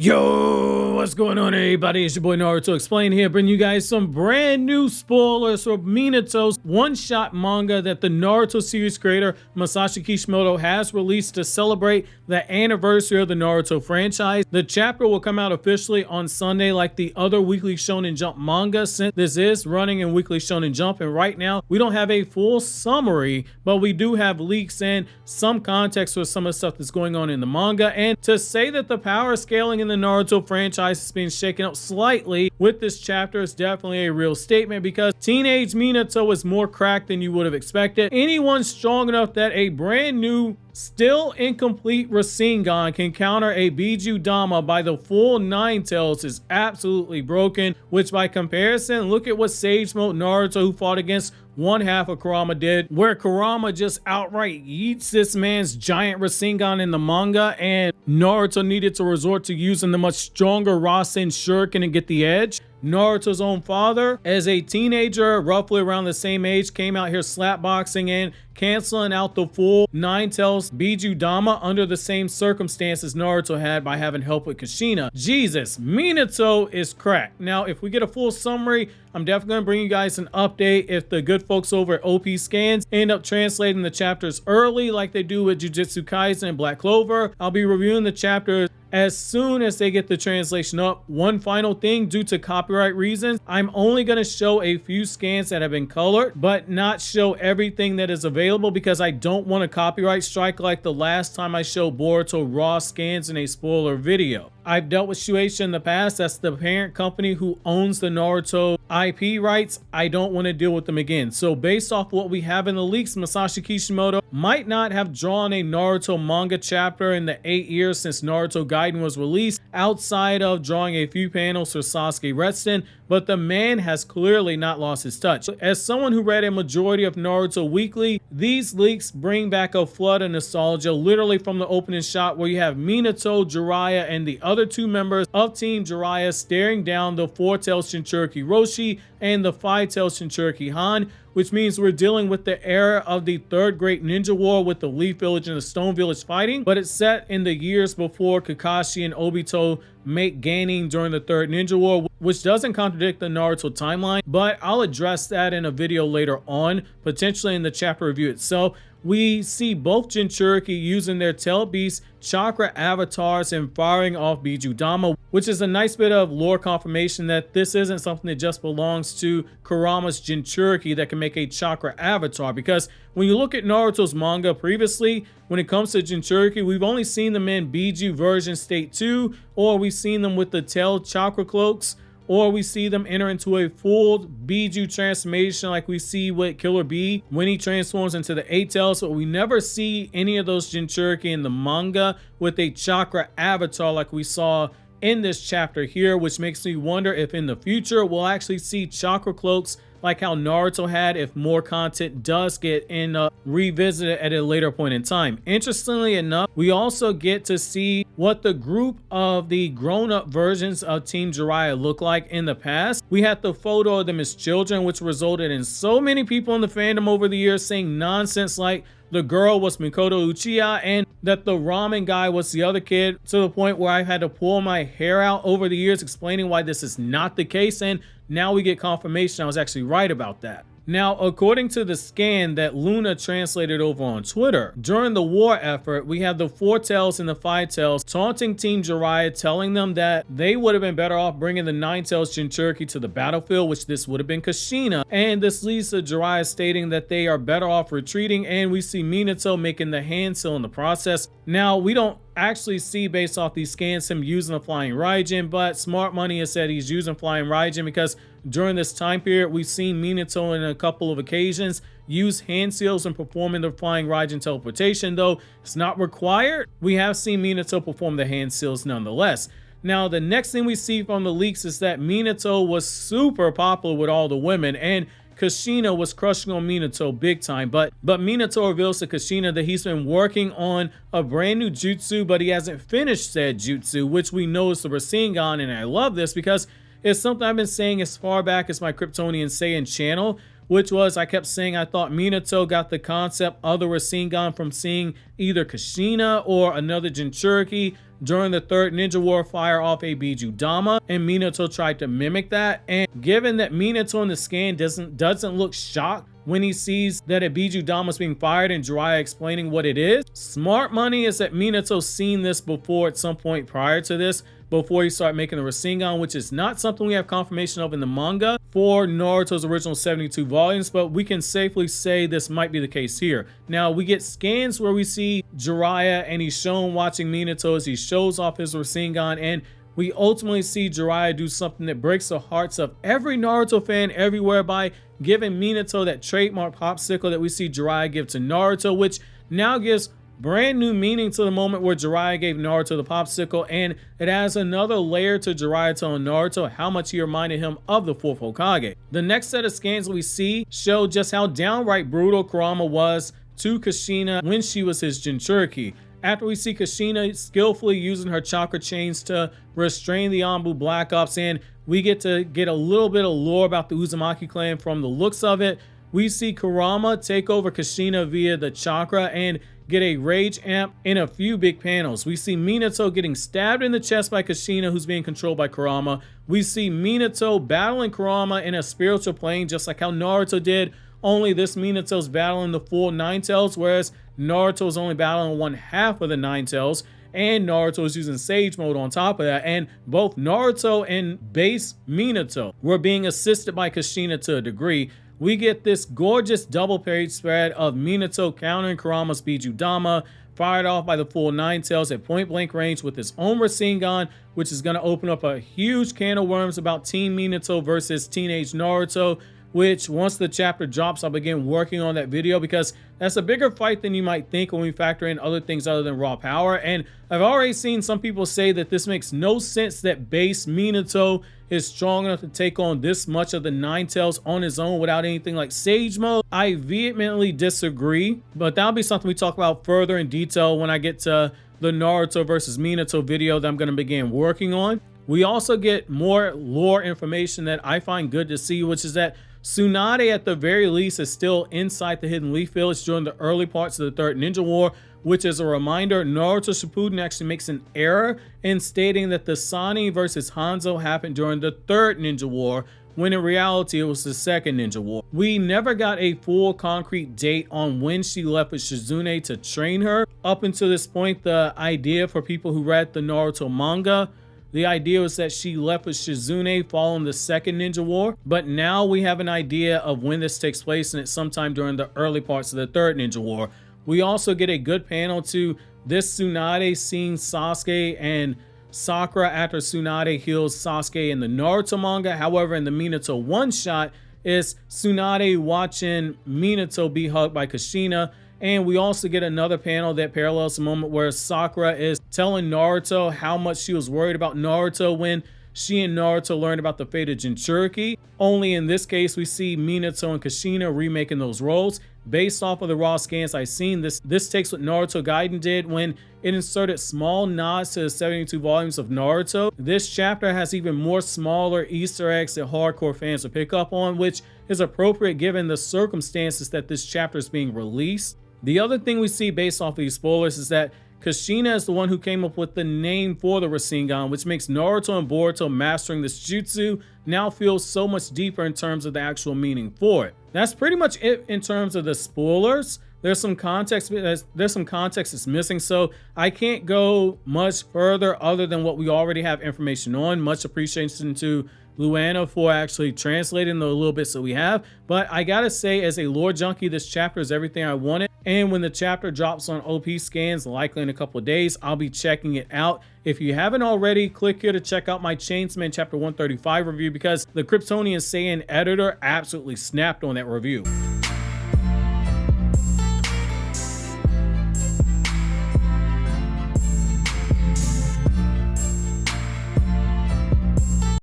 Yo, what's going on everybody? It's your boy Naruto Explain here, bringing you guys some brand new spoilers for Minato's one-shot manga that the Naruto series creator Masashi Kishimoto has released to celebrate the anniversary of the Naruto franchise. The chapter will come out officially on Sunday like the other Weekly Shonen Jump manga, since this is running in Weekly Shonen Jump, and right now we don't have a full summary, but we do have leaks and some context for some of the stuff that's going on in the manga. And to say that the power scaling in the Naruto franchise has been shaken up slightly with this chapter is definitely a real statement, because teenage Minato is more cracked than you would have expected. Anyone strong enough that a brand new, still incomplete Rasengan can counter a bijuu dama by the full nine tails is absolutely broken, which by comparison, look at what Sage Mode Naruto, who fought against one half of Kurama, did, where Kurama just outright yeets this man's giant Rasengan in the manga, and Naruto needed to resort to using the much stronger Rasen Shuriken to get the edge. Naruto's own father, as a teenager roughly around the same age, came out here slapboxing and canceling out the full nine tails bijuu dama under the same circumstances Naruto had by having help with Kushina. Jesus, Minato is cracked. Now, if we get a full summary, I'm definitely going to bring you guys an update. If the good folks over at OP Scans end up translating the chapters early like they do with Jujutsu Kaisen and Black Clover, I'll be reviewing the chapters as soon as they get the translation up. One final thing, due to copyright reasons, I'm only going to show a few scans that have been colored, but not show everything that is available, because I don't want a copyright strike like the last time I showed Boruto raw scans in a spoiler video. I've dealt with Shueisha in the past. That's the parent company who owns the Naruto IP rights. I don't want to deal with them again. So based off what we have in the leaks, Masashi Kishimoto might not have drawn a Naruto manga chapter in the 8 years since Naruto Gaiden was released, outside of drawing a few panels for Sasuke Redstone, but the man has clearly not lost his touch. As someone who read a majority of Naruto Weekly, these leaks bring back a flood of nostalgia, literally from the opening shot where you have Minato, Jiraiya, and the other two members of Team Jiraiya staring down the four-tailed Jinchuriki Roshi and the five-tailed Jinchuriki Han, which means we're dealing with the era of the Third Great Ninja War with the Leaf Village and the Stone Village fighting, but it's set in the years before Kakashi and Obito make Genin during the Third Ninja War, which doesn't contradict the Naruto timeline, but I'll address that in a video later on, potentially in the chapter review itself. We see both Jinchuriki using their tail beast chakra avatars and firing off bijuu dama, which is a nice bit of lore confirmation that this isn't something that just belongs to Kurama's Jinchuriki that can make a chakra avatar, because when you look at Naruto's manga previously, when it comes to Jinchuriki, we've only seen them in bijuu version state 2, or we've seen them with the tail chakra cloaks, or we see them enter into a full bijuu transformation like we see with Killer Bee when he transforms into the eight tails, but we never see any of those Jinchuriki in the manga with a chakra avatar like we saw in this chapter here, which makes me wonder if in the future we'll actually see chakra cloaks like how Naruto had, if more content does get revisited at a later point in time. Interestingly enough, we also get to see what the group of the grown-up versions of Team Jiraiya look like in the past. We had the photo of them as children, which resulted in so many people in the fandom over the years saying nonsense like the girl was Mikoto Uchiha and that the ramen guy was the other kid, to the point where I had to pull my hair out over the years explaining why this is not the case, and now we get confirmation I was actually right about that. Now, according to the scan that Luna translated over on Twitter, during the war effort, we have the four tails and the five tails taunting Team Jiraiya, telling them that they would have been better off bringing the nine tails Jinchuriki to the battlefield, which this would have been Kushina. And this leads to Jiraiya stating that they are better off retreating, and we see Minato making the hand seal in the process. Now, we don't actually see, based off these scans, him using the flying raijin, but Smart Money has said he's using flying raijin because during this time period we've seen Minato in a couple of occasions use hand seals and performing the flying raijin teleportation. Though it's not required, we have seen Minato perform the hand seals nonetheless. Now, the next thing we see from the leaks is that Minato was super popular with all the women, and Kushina was crushing on Minato big time, but Minato reveals to Kushina that he's been working on a brand new jutsu, but he hasn't finished said jutsu, which we know is the Rasengan. And I love this because it's something I've been saying as far back as my Kryptonian Saiyan channel. which was I kept saying I thought Minato got the concept of the Rasengan from seeing either Kushina or another Jinchuriki during the third Ninja War fire off a bijuu dama, and Minato tried to mimic that. And given that Minato in the scan doesn't look shocked when he sees that a bijuu dama is being fired and Jiraiya explaining what it is, smart money is that Minato's seen this before at some point prior to this, before he started making the Rasengan, which is not something we have confirmation of in the manga for Naruto's original 72 volumes, but we can safely say this might be the case here. Now, we get scans where we see Jiraiya and he's shown watching Minato as he shows off his Rasengan, and we ultimately see Jiraiya do something that breaks the hearts of every Naruto fan everywhere by giving Minato that trademark popsicle that we see Jiraiya give to Naruto, which now gives brand new meaning to the moment where Jiraiya gave Naruto the popsicle, and it adds another layer to Jiraiya telling Naruto how much he reminded him of the fourth Hokage. The next set of scans we see show just how downright brutal Kurama was to Kushina when she was his Jinchuriki. After we see Kushina skillfully using her chakra chains to restrain the Anbu Black Ops, and we get to get a little bit of lore about the Uzumaki clan from the looks of it, we see Kurama take over Kushina via the chakra and get a rage amp in a few big panels. We see Minato getting stabbed in the chest by Kushina, who's being controlled by Kurama. We see Minato battling Kurama in a spiritual plane, just like how Naruto did, only this Minato's battling the full Nine Tails, whereas Naruto's only battling one half of the Nine Tails, and Naruto's using Sage Mode on top of that, and both Naruto and base Minato were being assisted by Kushina to a degree. We get this gorgeous double page spread of Minato countering Kurama's bijuu dama, fired off by the full Nine Tails at point blank range with his own Rasengan, which is going to open up a huge can of worms about Team Minato versus Teenage Naruto, which once the chapter drops, I'll begin working on that video, because that's a bigger fight than you might think when we factor in other things other than raw power. And I've already seen some people say that this makes no sense that base Minato is strong enough to take on this much of the Nine Tails on his own without anything like Sage Mode. I vehemently disagree, but that'll be something we talk about further in detail when I get to the Naruto versus Minato video that I'm going to begin working on. We also get more lore information that I find good to see, which is that Tsunade at the very least is still inside the Hidden Leaf Village during the early parts of the Third Ninja War, which is a reminder Naruto Shippuden actually makes an error in stating that the Sani versus Hanzo happened during the Third Ninja War, when in reality it was the Second Ninja War. We never got a full concrete date on when she left with Shizune to train her. Up until this point, the idea for people who read the Naruto manga, the idea was that she left with Shizune following the Second Ninja War, but now we have an idea of when this takes place, and it's sometime during the early parts of the Third Ninja War. We also get a good panel to this Tsunade seeing Sasuke and Sakura after Tsunade heals Sasuke in the Naruto manga. However, in the Minato one-shot, it's Tsunade watching Minato be hugged by Kushina. And we also get another panel that parallels the moment where Sakura is telling Naruto how much she was worried about Naruto when she and Naruto learned about the fate of Jinchuriki. Only in this case, we see Minato and Kushina remaking those roles. Based off of the raw scans I've seen, this takes what Naruto Gaiden did when it inserted small nods to the 72 volumes of Naruto. This chapter has even more smaller Easter eggs that hardcore fans will pick up on, which is appropriate given the circumstances that this chapter is being released. The other thing we see based off of these spoilers is that Kushina is the one who came up with the name for the Rasengan, which makes Naruto and Boruto mastering this jutsu now feel so much deeper in terms of the actual meaning for it. That's pretty much it in terms of the spoilers. There's some context that's missing, so I can't go much further other than what we already have information on. Much appreciation to Luana for actually translating the little bits that we have, but I gotta say, as a lore junkie, this chapter is everything I wanted, and when the chapter drops on OP scans, likely in a couple of days, I'll be checking it out. If you haven't already, click here to check out my Chainsman chapter 135 review, because the Kryptonian Saiyan editor absolutely snapped on that review.